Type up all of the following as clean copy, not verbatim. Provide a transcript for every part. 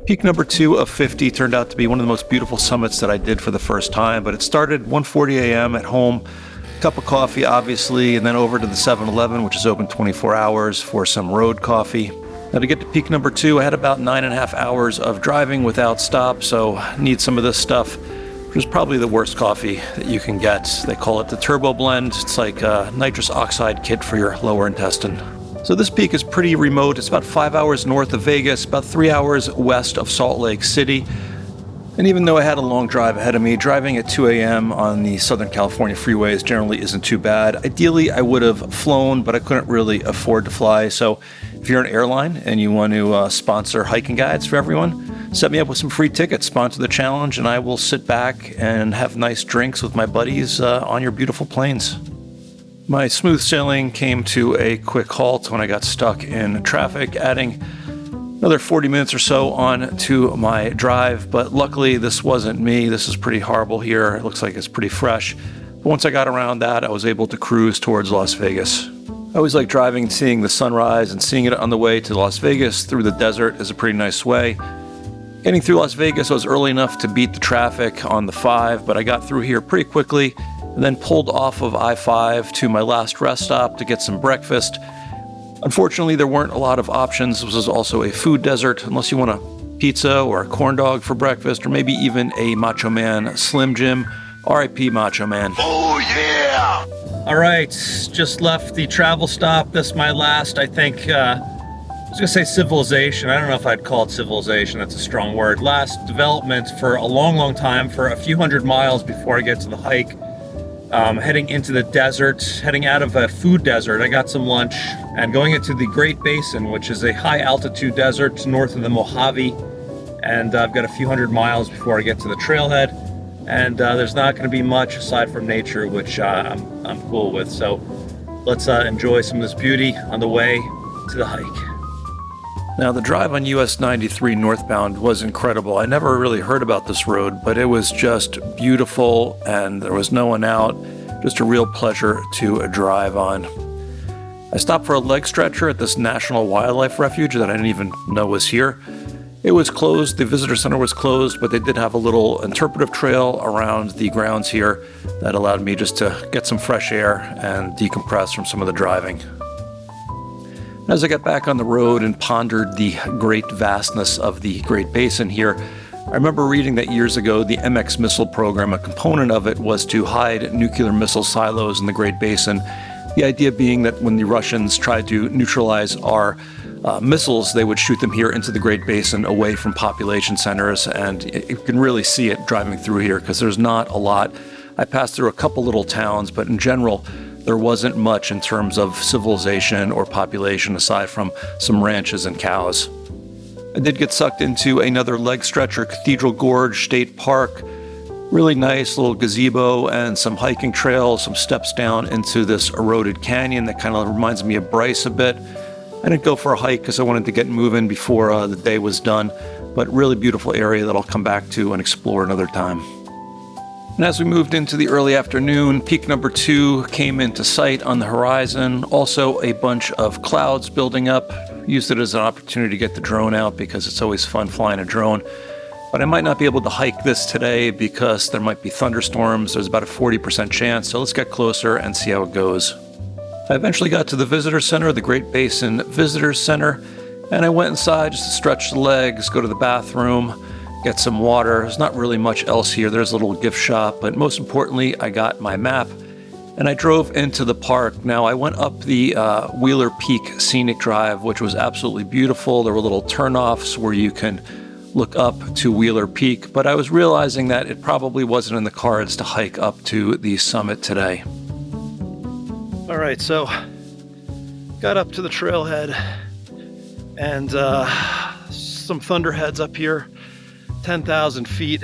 Peak number 2 of 50 turned out to be one of the most beautiful summits that I did for the first time, but it started 1:40 a.m. at home, cup of coffee obviously, and then over to the 7-Eleven, which is open 24 hours for some road coffee. Now to get to peak number 2, I had about 9.5 hours of driving without stop, so I need some of this stuff, which is probably the worst coffee that you can get. They call it the Turbo Blend. It's like a nitrous oxide kit for your lower intestine. So this peak is pretty remote. It's about 5 hours north of Vegas, about 3 hours west of Salt Lake City. And even though I had a long drive ahead of me, driving at 2 a.m. on the Southern California freeways generally isn't too bad. Ideally, I would have flown, but I couldn't really afford to fly. So if you're an airline and you want to sponsor hiking guides for everyone, set me up with some free tickets, sponsor the challenge, and I will sit back and have nice drinks with my buddies on your beautiful planes. My smooth sailing came to a quick halt when I got stuck in traffic, adding another 40 minutes or so on to my drive, but luckily this wasn't me. This is pretty horrible here. It looks like it's pretty fresh. But once I got around that, I was able to cruise towards Las Vegas. I always like driving and seeing the sunrise, and seeing it on the way to Las Vegas through the desert is a pretty nice way. Getting through Las Vegas, I was early enough to beat the traffic on the 5, but I got through here pretty quickly and then pulled off of I-5 to my last rest stop to get some breakfast. Unfortunately, there weren't a lot of options. This was also a food desert, unless you want a pizza or a corn dog for breakfast, or maybe even a Macho Man Slim Jim. R.I.P. Macho Man. Oh, yeah! All right, just left the travel stop. This is my last, I think, I was gonna say civilization. I don't know if I'd call it civilization. That's a strong word. Last development for a long, long time, for a few hundred miles before I get to the hike. Heading into the desert, heading out of a food desert. I got some lunch and going into the Great Basin, which is a high altitude desert north of the Mojave. And I've got a few hundred miles before I get to the trailhead. And there's not going to be much aside from nature, which I'm cool with. So let's enjoy some of this beauty on the way to the hike. Now the drive on US 93 northbound was incredible. I never really heard about this road, but it was just beautiful and there was no one out. Just a real pleasure to drive on. I stopped for a leg stretcher at this National Wildlife Refuge that I didn't even know was here. It was closed, the visitor center was closed, but they did have a little interpretive trail around the grounds here that allowed me just to get some fresh air and decompress from some of the driving. As I got back on the road and pondered the great vastness of the Great Basin here, I remember reading that years ago the MX missile program, a component of it was to hide nuclear missile silos in the Great Basin. The idea being that when the Russians tried to neutralize our missiles, they would shoot them here into the Great Basin away from population centers, and you can really see it driving through here because there's not a lot. I passed through a couple little towns, but in general, there wasn't much in terms of civilization or population aside from some ranches and cows. I did get sucked into another leg stretcher, Cathedral Gorge State Park. Really nice little gazebo and some hiking trails, some steps down into this eroded canyon that kind of reminds me of Bryce a bit. I didn't go for a hike because I wanted to get moving before the day was done, but really beautiful area that I'll come back to and explore another time. And as we moved into the early afternoon, peak number 2 came into sight on the horizon. Also a bunch of clouds building up. Used it as an opportunity to get the drone out because it's always fun flying a drone. But I might not be able to hike this today because there might be thunderstorms. There's about a 40% chance, so let's get closer and see how it goes. I eventually got to the visitor center, the Great Basin Visitor Center, and I went inside just to stretch the legs, go to the bathroom, get some water. There's not really much else here. There's a little gift shop, but most importantly, I got my map and I drove into the park. Now, I went up the Wheeler Peak Scenic Drive, which was absolutely beautiful. There were little turnoffs where you can look up to Wheeler Peak, but I was realizing that it probably wasn't in the cards to hike up to the summit today. All right, so got up to the trailhead and some thunderheads up here, 10,000 feet,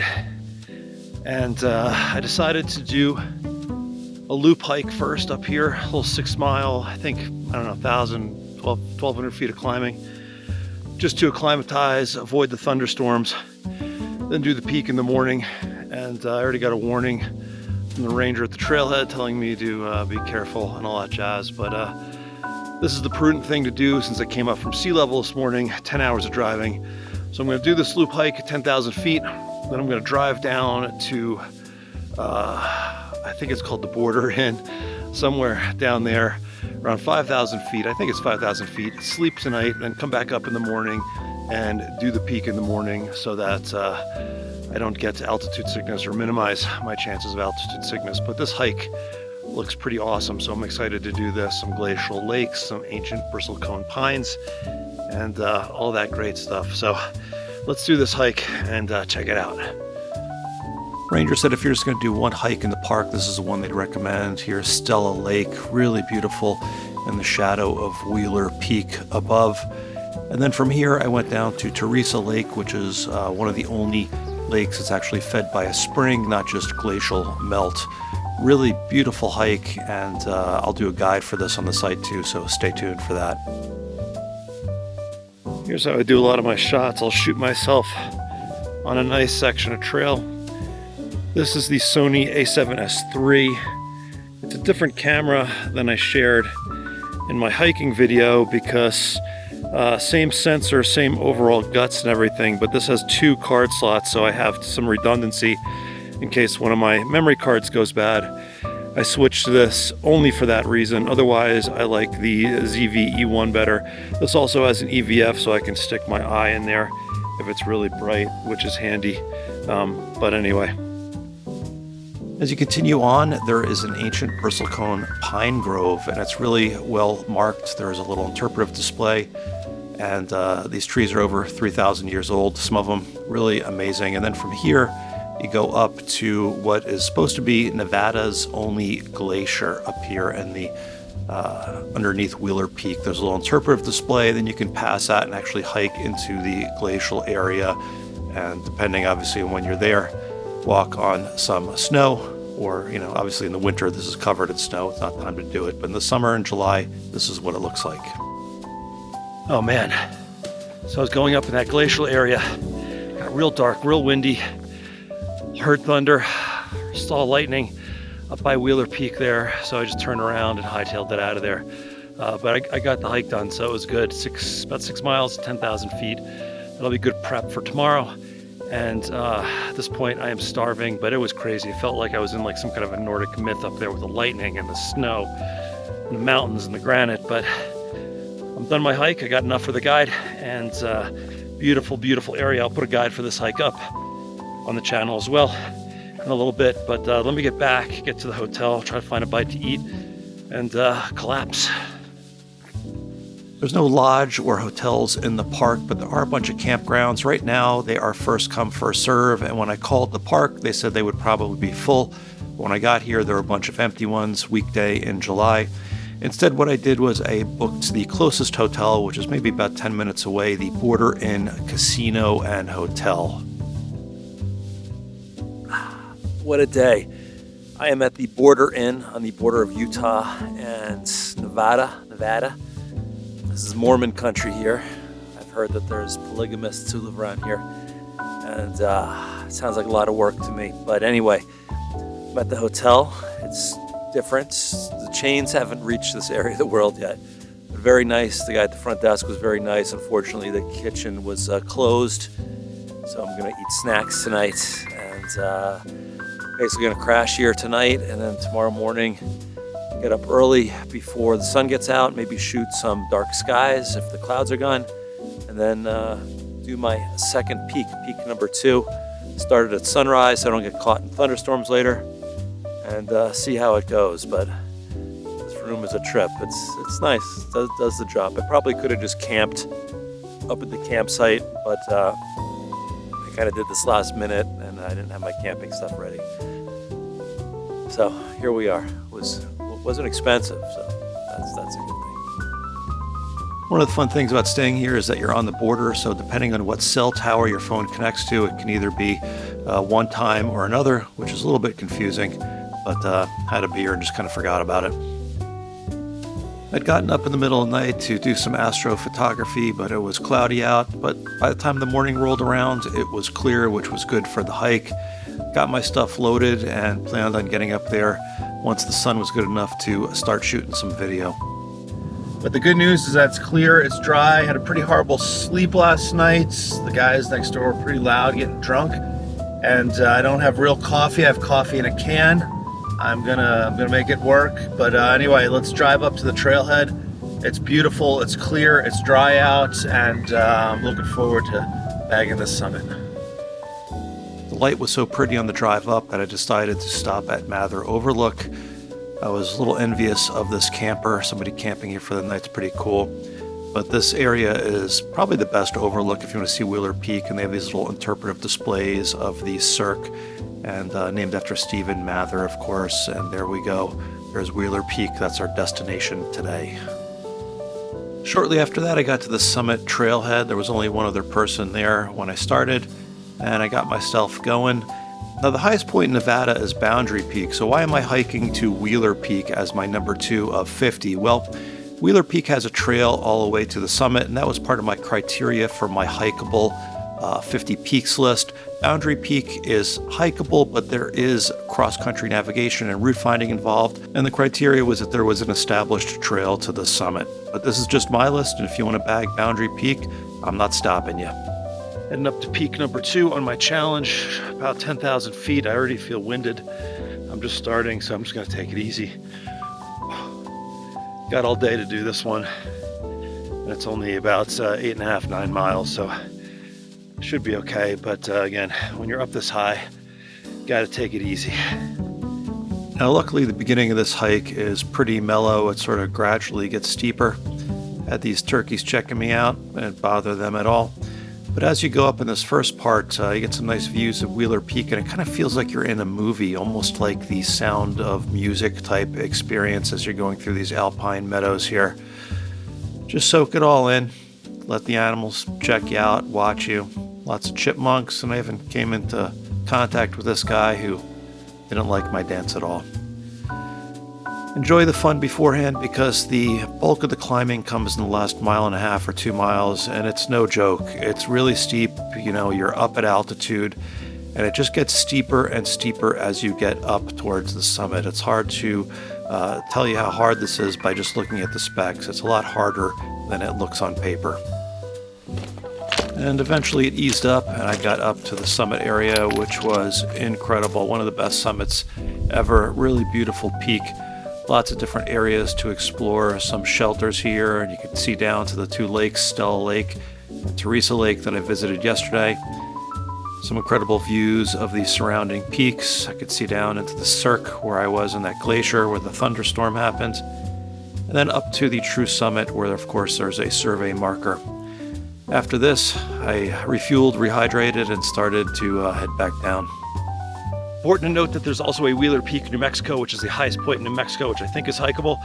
and I decided to do a loop hike first up here, a little 6 mile, I think, I don't know, 1,200 feet of climbing, just to acclimatize, avoid the thunderstorms, then do the peak in the morning. And I already got a warning from the ranger at the trailhead telling me to be careful and all that jazz, but this is the prudent thing to do since I came up from sea level this morning, 10 hours of driving. So I'm going to do this loop hike at 10,000 feet. Then I'm going to drive down to, I think it's called the Border Inn, somewhere down there, around 5,000 feet. I think it's 5,000 feet. Sleep tonight, then come back up in the morning and do the peak in the morning so that I don't get altitude sickness or minimize my chances of altitude sickness. But this hike looks pretty awesome, so I'm excited to do this. Some glacial lakes, some ancient bristlecone pines, and all that great stuff. So let's do this hike and check it out. Ranger said if you're just going to do one hike in the park, this is the one they'd recommend. Here's Stella Lake, really beautiful in the shadow of Wheeler Peak above. And then from here I went down to Teresa Lake, which is one of the only lakes that's actually fed by a spring, not just glacial melt. Really beautiful hike, and I'll do a guide for this on the site too, so stay tuned for that. Here's how I do a lot of my shots. I'll shoot myself on a nice section of trail. This is the Sony a7S III. It's a different camera than I shared in my hiking video because same sensor, same overall guts and everything, but this has 2 card slots, so I have some redundancy in case one of my memory cards goes bad. I switched to this only for that reason. Otherwise, I like the ZV-E1 better. This also has an EVF, so I can stick my eye in there if it's really bright, which is handy. But anyway. As you continue on, there is an ancient bristlecone pine grove, and it's really well marked. There's a little interpretive display, and these trees are over 3,000 years old, some of them really amazing. And then from here, you go up to what is supposed to be Nevada's only glacier up here in the underneath Wheeler Peak. There's a little interpretive display, then you can pass that and actually hike into the glacial area, and depending obviously on when you're there, walk on some snow, or obviously in the winter this is covered in snow, it's not time to do it, but in the summer and July this is what it looks like. Oh man, so I was going up in that glacial area, got real dark, real windy, heard thunder, saw lightning up by Wheeler Peak there, so I just turned around and hightailed it out of there. But I got the hike done, so it was good. About 6 miles, 10,000 feet. That'll be good prep for tomorrow. And at this point I am starving, but it was crazy. It felt like I was in like some kind of a Nordic myth up there with the lightning and the snow and the mountains and the granite. But I'm done my hike. I got enough for the guide, and beautiful, beautiful area. I'll put a guide for this hike up on the channel as well in a little bit. But let me get back, get to the hotel, try to find a bite to eat, and collapse. There's no lodge or hotels in the park, but there are a bunch of campgrounds. Right now, they are first come, first serve, and when I called the park, they said they would probably be full. But when I got here, there were a bunch of empty ones, weekday in July. Instead, what I did was I booked the closest hotel, which is maybe about 10 minutes away, the Border Inn Casino and Hotel. What a day. I am at the Border Inn on the border of Utah and Nevada. This is Mormon country here. I've heard that there's polygamists who live around here, and it sounds like a lot of work to me. But anyway, I'm at the hotel. It's different. The chains haven't reached this area of the world yet. But very nice. The guy at the front desk was very nice. Unfortunately, the kitchen was closed, so I'm going to eat snacks tonight, and basically going to crash here tonight, and then tomorrow morning get up early before the sun gets out, maybe shoot some dark skies if the clouds are gone, and then do my second peak number 2. Started at sunrise so I don't get caught in thunderstorms later, and see how it goes. But this room is a trip. It's nice. It does the job. I probably could have just camped up at the campsite, but I kind of did this last minute, and I didn't have my camping stuff ready. So here we are. It wasn't expensive, so that's a good thing. One of the fun things about staying here is that you're on the border, so depending on what cell tower your phone connects to, it can either be one time or another, which is a little bit confusing, but had a beer and just kind of forgot about it. I'd gotten up in the middle of the night to do some astrophotography, but it was cloudy out. But by the time the morning rolled around, it was clear, which was good for the hike. Got my stuff loaded and planned on getting up there once the sun was good enough to start shooting some video. But the good news is that it's clear, it's dry. Had a pretty horrible sleep last night. The guys next door were pretty loud, getting drunk. And I don't have real coffee. I have coffee in a can. I'm gonna make it work. But anyway, let's drive up to the trailhead. It's beautiful, it's clear, it's dry out, and I'm looking forward to bagging this summit. The light was so pretty on the drive up that I decided to stop at Mather Overlook. I was a little envious of this camper. Somebody camping here for the night's pretty cool. But this area is probably the best overlook if you want to see Wheeler Peak, and they have these little interpretive displays of the Cirque, and named after Stephen Mather, of course. And there we go. There's Wheeler Peak. That's our destination today. Shortly after that, I got to the summit trailhead. There was only one other person there when I started, and I got myself going. Now, the highest point in Nevada is Boundary Peak, so why am I hiking to Wheeler Peak as my number 2 of 50? Well, Wheeler Peak has a trail all the way to the summit, and that was part of my criteria for my hikeable 50 peaks list. Boundary Peak is hikeable, but there is cross-country navigation and route finding involved, and the criteria was that there was an established trail to the summit. But this is just my list, and if you want to bag Boundary Peak, I'm not stopping you. Heading up to peak number 2 on my challenge, about 10,000 feet. I already feel winded. I'm just starting, so I'm just going to take it easy. Got all day to do this one, and it's only about 8.5, 9 miles, so it should be okay. But again, when you're up this high, got to take it easy. Now, luckily, the beginning of this hike is pretty mellow. It sort of gradually gets steeper. Had these turkeys checking me out. I didn't bother them at all. But as you go up in this first part, you get some nice views of Wheeler Peak, and it kind of feels like you're in a movie, almost like the Sound of Music type experience as you're going through these alpine meadows here. Just soak it all in. Let the animals check you out, watch you. Lots of chipmunks, and I even came into contact with this guy who didn't like my dance at all. Enjoy the fun beforehand, because the bulk of the climbing comes in the last 1.5 miles or 2 miles, and it's no joke. It's really steep. You know, you're up at altitude, and it just gets steeper and steeper as you get up towards the summit. It's hard to tell you how hard this is by just looking at the specs. It's a lot harder than it looks on paper. And eventually it eased up, and I got up to the summit area, which was incredible. One of the best summits ever. Really beautiful peak. Lots of different areas to explore, some shelters here, and you can see down to the 2 lakes, Stella Lake and Teresa Lake, that I visited yesterday. Some incredible views of the surrounding peaks. I could see down into the Cirque where I was in that glacier where the thunderstorm happened. And then up to the true summit where, of course, there's a survey marker. After this, I refueled, rehydrated, and started to head back down. Important to note that there's also a Wheeler Peak, New Mexico, which is the highest point in New Mexico, which I think is hikeable.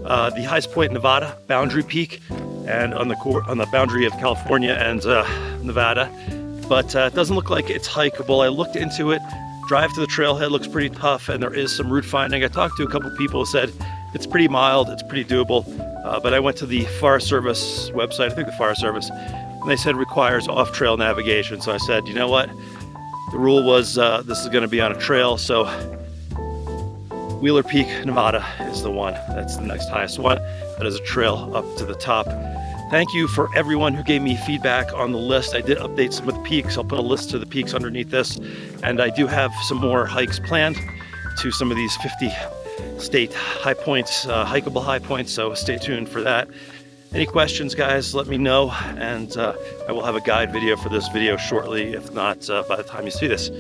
The highest point in Nevada, Boundary Peak, and on the boundary of California and Nevada. But it doesn't look like it's hikeable. I looked into it. Drive to the trailhead looks pretty tough, and there is some route finding. I talked to a couple people who said it's pretty mild, it's pretty doable. But I went to the Forest Service website, I think the Forest Service, and they said it requires off-trail navigation. So I said, you know what? The rule was this is going to be on a trail, so Wheeler Peak, Nevada is the one. That's the next highest one. That is a trail up to the top. Thank you for everyone who gave me feedback on the list. I did update some of the peaks. I'll put a list of the peaks underneath this. And I do have some more hikes planned to some of these 50 state high points, hikeable high points, so stay tuned for that. Any questions, guys, let me know, and I will have a guide video for this video shortly, if not by the time you see this.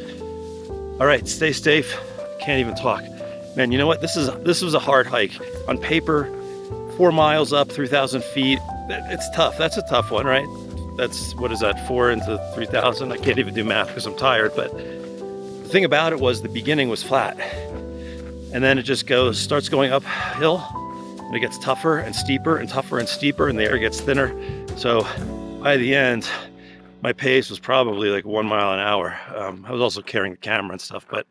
All right, stay safe. Can't even talk. Man, you know what? This was a hard hike. On paper, 4 miles up, 3,000 feet. It's tough. That's a tough one, right? That's, what is that, 4 into 3,000? I can't even do math because I'm tired, but the thing about it was the beginning was flat. And then it just starts going uphill. And it gets tougher and steeper and tougher and steeper, and the air gets thinner. So by the end, my pace was probably like 1 mile an hour. I was also carrying the camera and stuff, but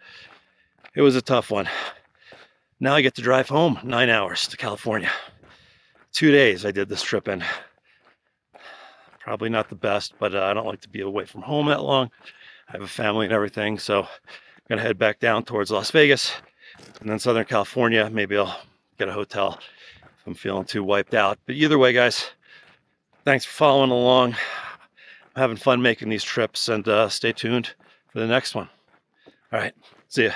it was a tough one. Now I get to drive home 9 hours to California. 2 days I did this trip in. Probably not the best, but I don't like to be away from home that long. I have a family and everything, so I'm gonna head back down towards Las Vegas and then Southern California. Maybe I'll get a hotel if I'm feeling too wiped out. But either way, guys, thanks for following along. I'm having fun making these trips, and stay tuned for the next one. All right, see ya.